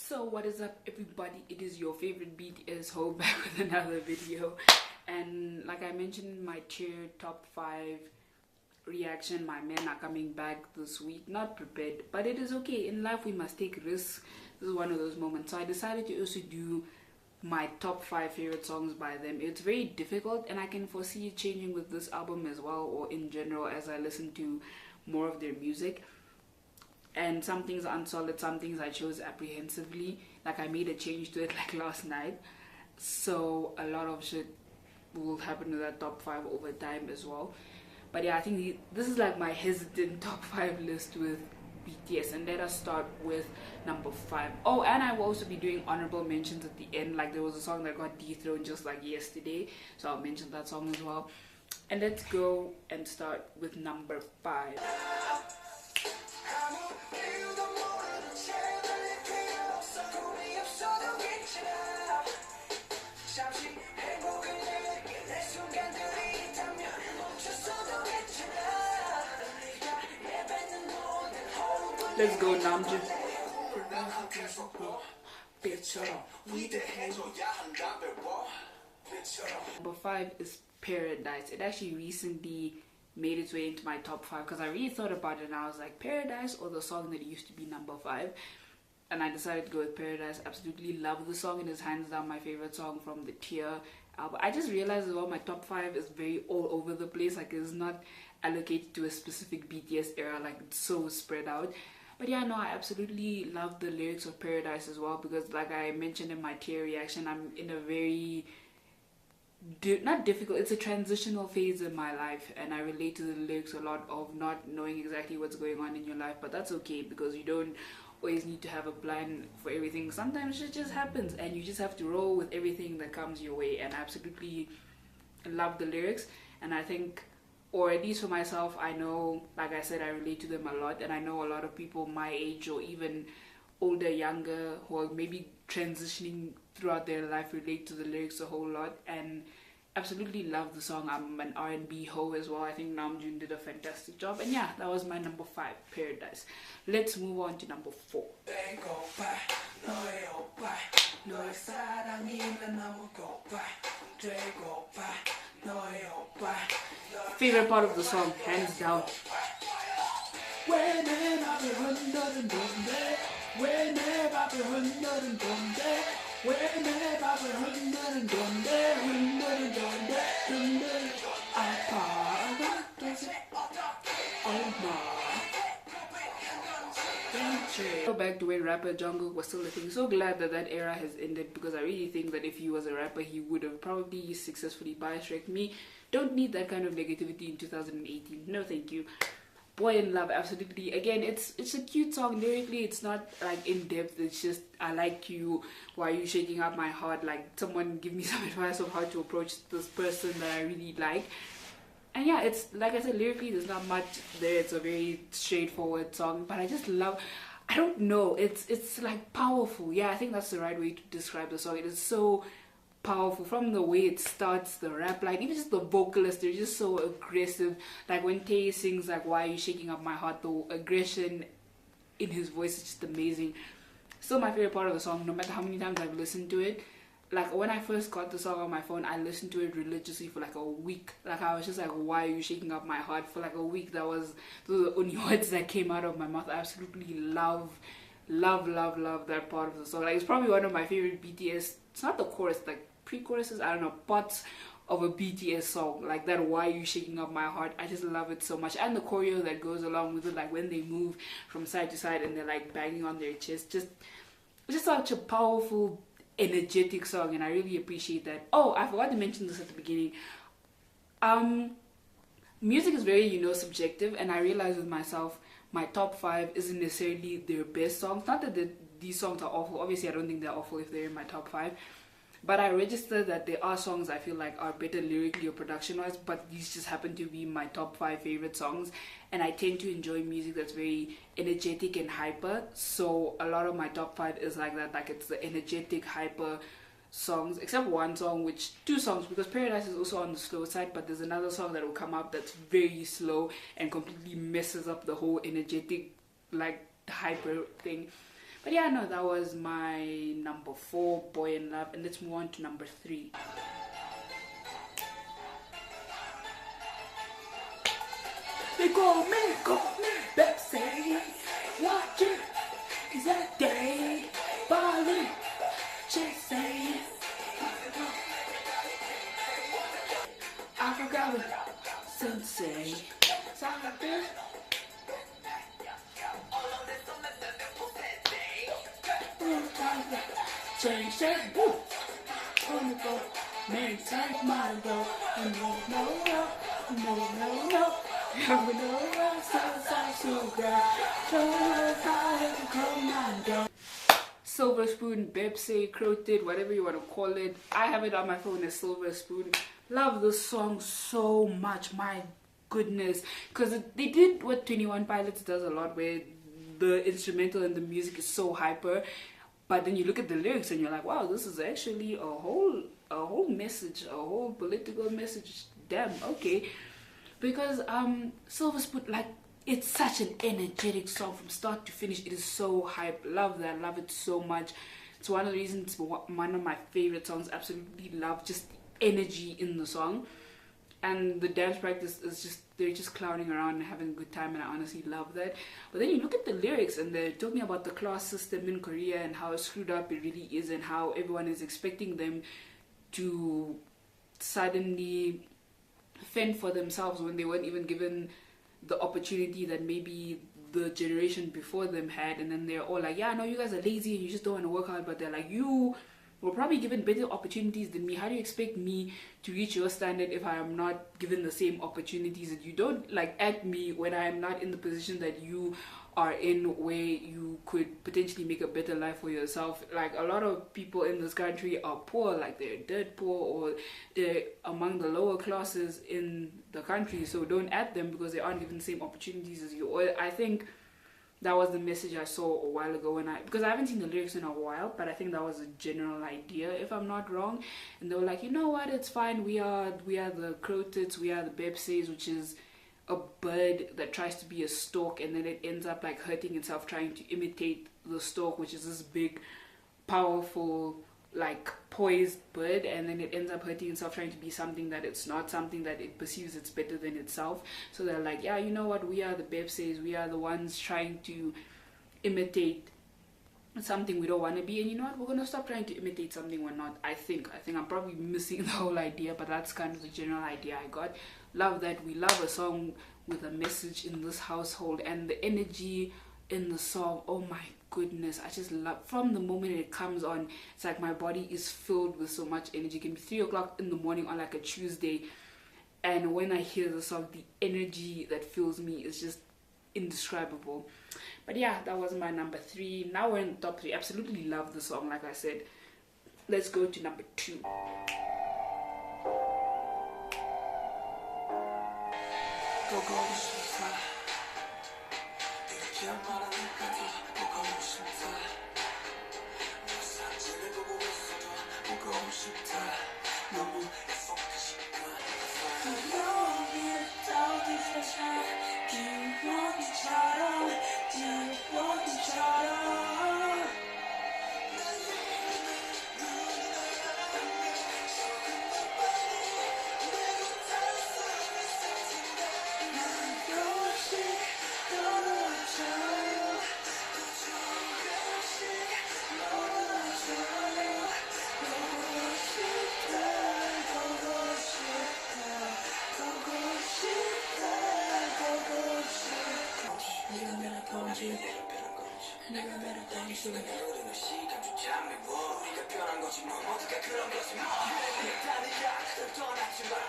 So what is up everybody, it is your favorite BTS Ho back with another video. And like I mentioned in my tier top 5 reaction, my men are coming back this week. Not prepared, but it is okay. In life we must take risks. This is one of those moments. So I decided to also do my top 5 favorite songs by them. It's very difficult and I can foresee it changing with this album as well, or in general as I listen to more of their music. And some things are unsolid, some things I chose apprehensively. Like I made a change to it like last night. So a lot of shit will happen to that top 5 over time as well. But yeah, I think this is like my hesitant top 5 list with BTS. And let us start with number 5. Oh, and I will also be doing honorable mentions at the end. Like there was a song that got dethroned just like yesterday, so I'll mention that song as well. And let's go and start with number 5. Let's go, Namjoon. Number 5 is Paradise. It actually recently made its way into my top 5 because I really thought about it and I was like, Paradise or the song that used to be number 5? And I decided to go with Paradise. Absolutely love the song. It is hands down my favorite song from the Tear album. I just realized as well my top 5 is very all over the place. Like it's not allocated to a specific BTS era. Like it's so spread out. But yeah, no, I absolutely love the lyrics of Paradise as well because like I mentioned in my Tear reaction, I'm in a very not difficult, it's a transitional phase in my life and I relate to the lyrics a lot of not knowing exactly what's going on in your life. But that's okay because you don't always need to have a plan for everything. Sometimes shit just happens and you just have to roll with everything that comes your way. And I absolutely love the lyrics, and I think, or at least for myself, I know, like I said, I relate to them a lot, and I know a lot of people my age or even older, younger, who are maybe transitioning throughout their life relate to the lyrics a whole lot, and absolutely love the song. I'm an R&B hoe as well. I think Namjoon did a fantastic job. And yeah, that was my number 5, Paradise. Let's move on to number 4. Favorite part of the song, hands down. Go back to when rapper Jungkook was still a thing. So glad that that era has ended because I really think that if he was a rapper he would have probably successfully bias-wrecked me. Don't need that kind of negativity in 2018. No thank you. Boy in Love, absolutely. Again, it's a cute song. Lyrically it's not like in depth, it's just I like you, why are you shaking up my heart, like someone give me some advice of how to approach this person that I really like. And yeah, it's like I said, lyrically there's not much there. It's a very straightforward song, but I just love, I don't know, it's like powerful. Yeah, I think that's the right way to describe the song. It is so powerful from the way it starts, the rap line, even just the vocalists, they're just so aggressive. Like when Tay sings like why are you shaking up my heart, the aggression in his voice is just amazing. Still my favorite part of the song, no matter how many times I've listened to it. Like when I first got the song on my phone, I listened to it religiously for like a week. Like I was just like, why are you shaking up my heart, for like a week. Those were the only words that came out of my mouth. I absolutely love that part of the song. Like it's probably one of my favorite BTS, it's not the chorus, like pre-choruses, I don't know, parts of a BTS song, like that why are you shaking up my heart. I just love it so much, and the choreo that goes along with it, like when they move from side to side and they're like banging on their chest, just such a powerful, energetic song, and I really appreciate that. Oh, I forgot to mention this at the beginning. Music is very, you know, subjective, and I realized with myself my top 5 isn't necessarily their best songs. Not that these songs are awful, obviously I don't think they're awful if they're in my top 5, but I register that there are songs I feel like are better lyrically or production wise, but these just happen to be my top 5 favorite songs. And I tend to enjoy music that's very energetic and hyper, so a lot of my top 5 is like that. Like it's the energetic, hyper songs, except one song, two songs, because Paradise is also on the slow side, but there's another song that will come up that's very slow and completely messes up the whole energetic, like hyper thing. But yeah, no, that was my number 4, Boy in Love. And let's move on to number 3. They call me Pepsi. Watch it, is that day? Bali, chasing. I forgot what Sensei. Something. Change it, woo. Wonderful, maintain my goal. No. Silver Spoon, Bepse, Croated, whatever you want to call it. I have it on my phone as Silver Spoon. Love this song so much, my goodness. Because they did what 21 Pilots does a lot, where the instrumental and the music is so hyper. But then you look at the lyrics and you're like, wow, this is actually a whole message, a whole political message. Damn, okay. Because Silver Spoon, like, it's such an energetic song from start to finish. It is so hype. Love that. Love it so much. It's one of the reasons, one of my favorite songs. Absolutely love just the energy in the song. And the dance practice is just, they're just clowning around and having a good time, and I honestly love that. But then you look at the lyrics and they're talking about the class system in Korea and how screwed up it really is, and how everyone is expecting them to suddenly fend for themselves when they weren't even given the opportunity that maybe the generation before them had. And then they're all like, yeah, no, you guys are lazy and you just don't want to work hard. But they're like, you were probably given better opportunities than me. How do you expect me to reach your standard if I am not given the same opportunities? And you don't like at me when I am not in the position that you are in, where you could potentially make a better life for yourself. Like, a lot of people in this country are poor, like they're dirt poor, or they're among the lower classes in the country. So don't at them because they aren't given the same opportunities as you. Or I think that was the message I saw a while ago, because I haven't seen the lyrics in a while, but I think that was a general idea, if I'm not wrong. And they were like, you know what, it's fine, we are the Crotits, we are the Bepses, which is a bird that tries to be a stork, and then it ends up like hurting itself trying to imitate the stork, which is this big, powerful, like poised bird, and then it ends up hurting itself trying to be something that it's not, something that it perceives it's better than itself. So they're like, yeah, you know what, we are the Bepses, we are the ones trying to imitate something we don't want to be, and you know what, we're gonna stop trying to imitate something we're not. I think I'm probably missing the whole idea, but that's kind of the general idea I got. Love that. We love a song with a message in this household, and the energy in the song, oh my goodness, I just love, from the moment it comes on, it's like my body is filled with so much energy. It can be 3 o'clock in the morning on like a Tuesday, and when I hear the song, the energy that fills me is just indescribable. But yeah, that was my number 3. Now we're in the top 3. Absolutely love the song, like I said. Let's go to number 2.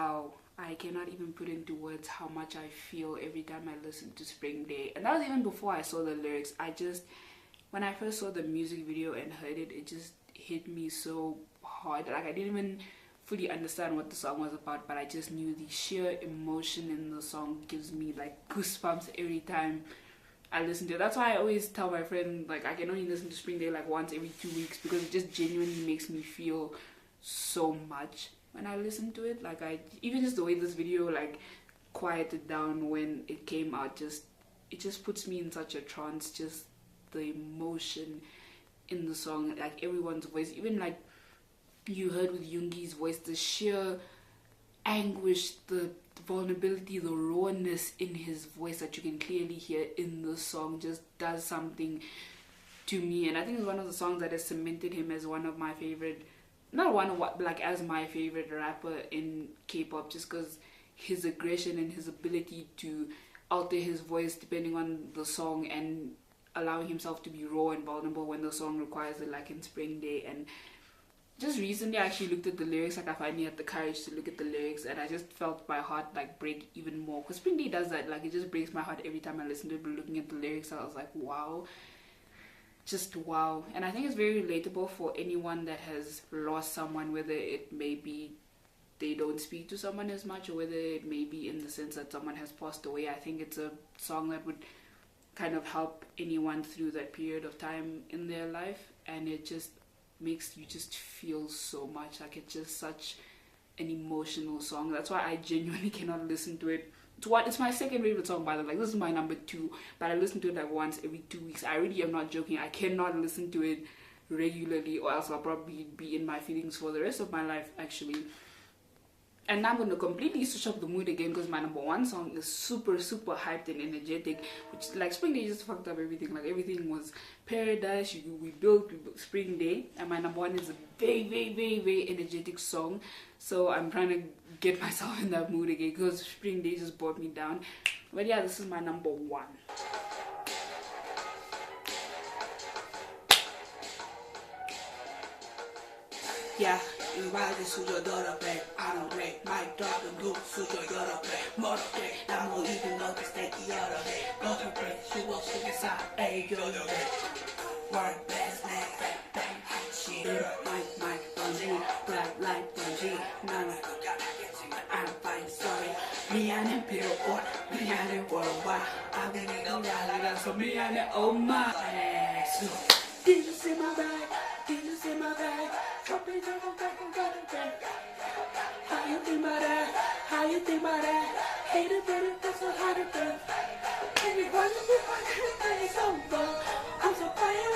Wow, I cannot even put into words how much I feel every time I listen to Spring Day. And that was even before I saw the lyrics. When I first saw the music video and heard it, it just hit me so hard. Like, I didn't even fully understand what the song was about, but I just knew the sheer emotion in the song gives me like goosebumps every time I listen to it. That's why I always tell my friend, like, I can only listen to Spring Day like once every 2 weeks, because it just genuinely makes me feel so much when I listen to it. Like, even just the way this video like quieted down when it came out, it just puts me in such a trance. Just the emotion in the song, like everyone's voice, even like you heard with Yoongi's voice, the sheer anguish, the vulnerability, the rawness in his voice that you can clearly hear in the song just does something to me. And I think it's one of the songs that has cemented him as one of my favorite, not one of what, like as my favorite rapper in K-pop, just because his aggression and his ability to alter his voice depending on the song and allowing himself to be raw and vulnerable when the song requires it, like in Spring Day. And just recently I actually looked at the lyrics, like I finally had the courage to look at the lyrics, and I just felt my heart like break even more, because Spring Day does that, like it just breaks my heart every time I listen to it. But looking at the lyrics, I was like, wow, just wow. And I think it's very relatable for anyone that has lost someone, whether it may be they don't speak to someone as much, or whether it may be in the sense that someone has passed away. I think it's a song that would kind of help anyone through that period of time in their life, and it just makes you just feel so much. Like it's just such an emotional song. That's why I genuinely cannot listen to it. It's my second favorite song, by the way. Like, this is my number 2, but I listen to it like once every 2 weeks. I really am not joking. I cannot listen to it regularly, or else I'll probably be in my feelings for the rest of my life, actually. And now I'm going to completely switch up the mood again, because my number 1 song is super, super hyped and energetic. Which, like, Spring Day just fucked up everything. Like, everything was paradise. We built Spring Day. And my number 1 is a very, very, very, very energetic song. So I'm trying to get myself in that mood again, because Spring Day just brought me down. But yeah, this is my number 1. Yeah. 인바디 수저더러 백 아는 백 마이크 drop 룩 수저 여러 백 머리 백 나무 입은 너도 스테이크 여러 백 버터 백 수고 속에서 에이 여러 백 work best neck back bang hot shit mic 번지 black light 번지 나는 I'm fine sorry 미안해 빌어올 미안해 worldwide 아무리 너라서 미안해 oh my ass Did you see my bag? Did you see my bag? How you think about that? How you think about that? Hate it, but it's so hard to do. Everyone is over. I'm so fire,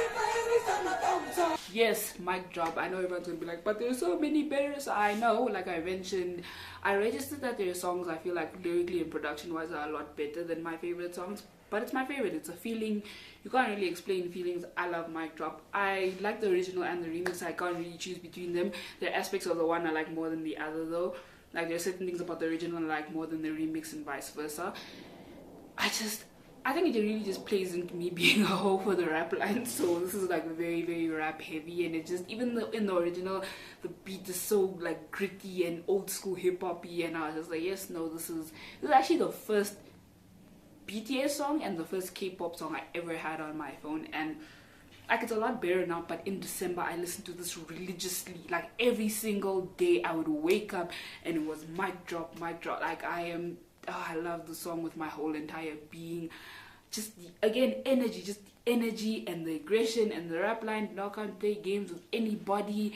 yes, mic drop. I know everyone's gonna be like, but there's so many better. I know, like I mentioned, I registered that their songs I feel like lyrically and production wise are a lot better than my favorite songs. But it's my favorite. It's a feeling. You can't really explain feelings. I love Mic Drop. I like the original and the remix. I can't really choose between them. There are aspects of the one I like more than the other, though. Like, there's certain things about the original I like more than the remix, and vice versa. I think it really just plays into me being a hoe for the rap line. So this is like very, very rap heavy, and it just, even though in the original the beat is so like gritty and old school hip hoppy, and I was just like, yes, no, this is actually the first BTS song and the first K-pop song I ever had on my phone. And like, it's a lot better now, but in December I listened to this religiously. Like, every single day I would wake up and it was mic drop. Like, I love the song with my whole entire being. Just energy and the aggression and the rap line. Now can't play games with anybody.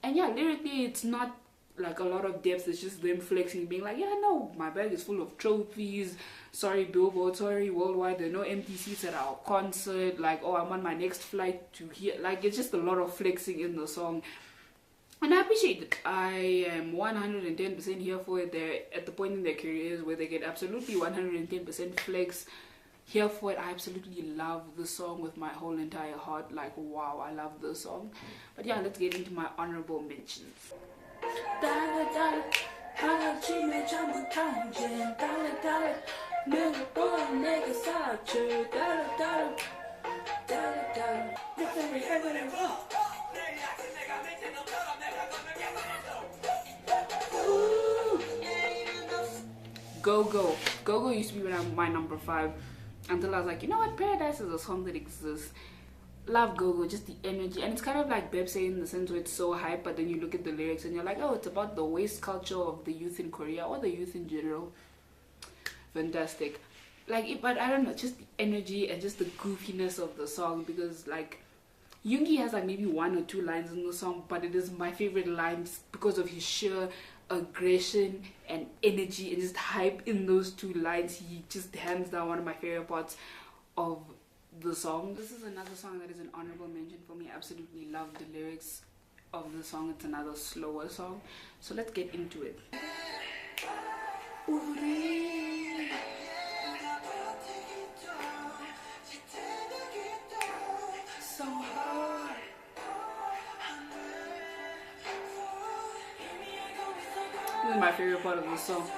And yeah, lyrically it's not like a lot of depth. It's just them flexing, being like, yeah, no, my bag is full of trophies. Sorry Billboard, sorry Worldwide, there are no empty seats at our concert. Like, oh, I'm on my next flight to here. Like, it's just a lot of flexing in the song, and I appreciate it. I am 110% here for it. They're at the point in their careers where they get absolutely 110% flex. Here for it. I absolutely love the song with my whole entire heart. Like, wow, I love the song. But yeah, let's get into my honorable mentions. 하나쯤에 전부 탕진 달라 매번 내게 사줄 달라 You're very heaven and raw Go used to be my number 5 until I was like, you know what, Paradise is a song that exists. Love Go, just the energy. And it's kind of like Bebse in the sense where it's so hype, but then you look at the lyrics and you're like, oh, it's about the waste culture of the youth in Korea, or the youth in general. Fantastic. Like, but I don't know, just the energy and just the goofiness of the song, because like Yoongi has like maybe 1 or 2 lines in the song, but it is my favorite lines because of his sheer aggression and energy and just hype in those 2 lines. He just hands down one of my favorite parts of the song. This is another song that is an honorable mention for me. I absolutely love the lyrics of the song. It's another slower song, so let's get into it. So hard. This is my favorite part of the song.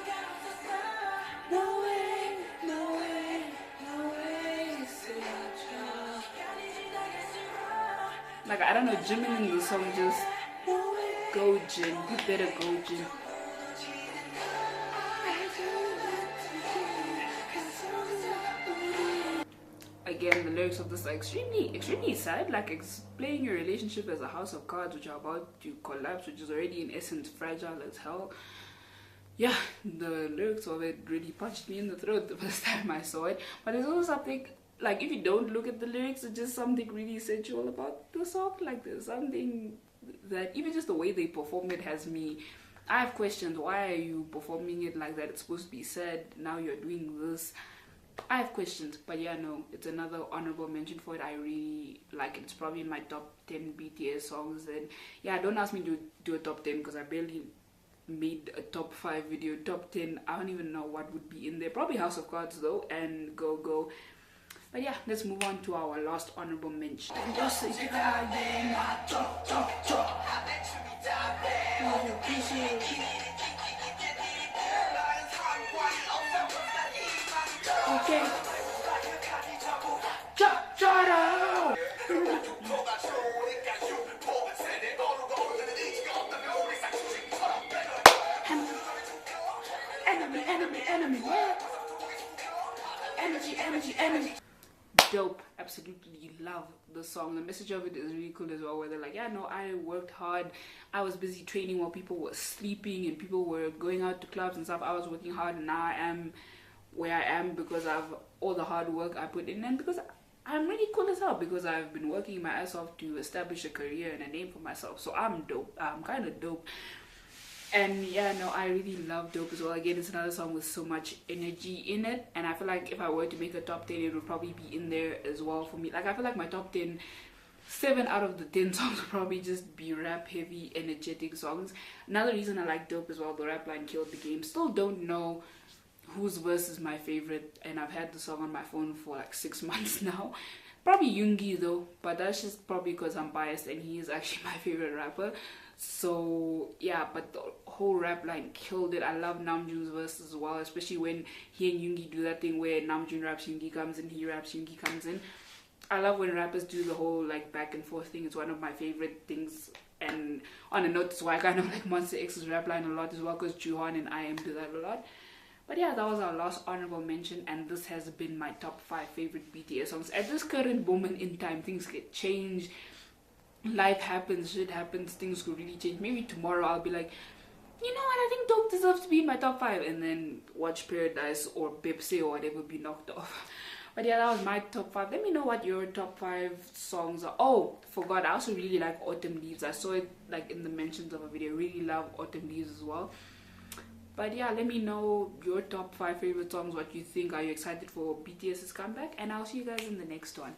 No way, no way, no way. Like, I don't know, Jimin in the song just go Jin. You better go Jin. Again, the lyrics of this are extremely sad, like explaining your relationship as a house of cards which are about to collapse, which is already in essence fragile as hell. Yeah, the lyrics of it really punched me in the throat the first time I saw it. But there's also something, like, if you don't look at the lyrics, it's just something really sensual about the song. Like, there's something that even just the way they perform it has me, I have questions. Why are you performing it like that? It's supposed to be sad, now you're doing this. I have questions, but yeah, no, it's another honorable mention for it. I really like it. It's probably in my top 10 BTS songs. And yeah, don't ask me to do a top 10 because I barely made a top 5 video. Top 10, I don't even know what would be in there. Probably House of Cards though, and Go Go. But yeah, let's move on to our last honorable mention. Okay. Enemy. Energy. Dope. Absolutely love the song. The message of it is really cool as well, where they're like, yeah, no, I worked hard. I was busy training while people were sleeping and people were going out to clubs and stuff. I was working hard, and now I am where I am because of all the hard work I put in, and because I'm really cool as hell, because I've been working my ass off to establish a career and a name for myself. So I'm dope. I'm kind of dope. And yeah, no, I really love Dope as well. Again, it's another song with so much energy in it, and I feel like if I were to make a top 10, it would probably be in there as well for me. Like, I feel like my top 10, 7 out of the 10 songs would probably just be rap heavy, energetic songs. Another reason I like Dope as well, the rap line killed the game. Still don't know whose verse is my favorite, and I've had the song on my phone for like 6 months now. Probably Yoongi though, but that's just probably because I'm biased and he is actually my favorite rapper. So yeah, but the whole rap line killed it. I love Namjoon's verse as well, especially when he and Yoongi do that thing where Namjoon raps, Yoongi comes in, he raps, Yoongi comes in. I love when rappers do the whole like back and forth thing. It's one of my favorite things. And on a note, that's why I kind of like Monster X's rap line a lot as well, because Juhan and IM do that a lot. But yeah, that was our last honorable mention, and this has been my top 5 favorite BTS songs. At this current moment in time, things get changed. Life happens, shit happens, things could really change. Maybe tomorrow I'll be like, you know what, I think Dope deserves to be in my top 5, and then Watch Paradise or Bipsy or whatever be knocked off. But yeah, that was my top 5. Let me know what your top 5 songs are. Oh, forgot, I also really like Autumn Leaves. I saw it like in the mentions of a video. Really love Autumn Leaves as well. But yeah, let me know your top 5 favorite songs, what you think. Are you excited for BTS's comeback? And I'll see you guys in the next one.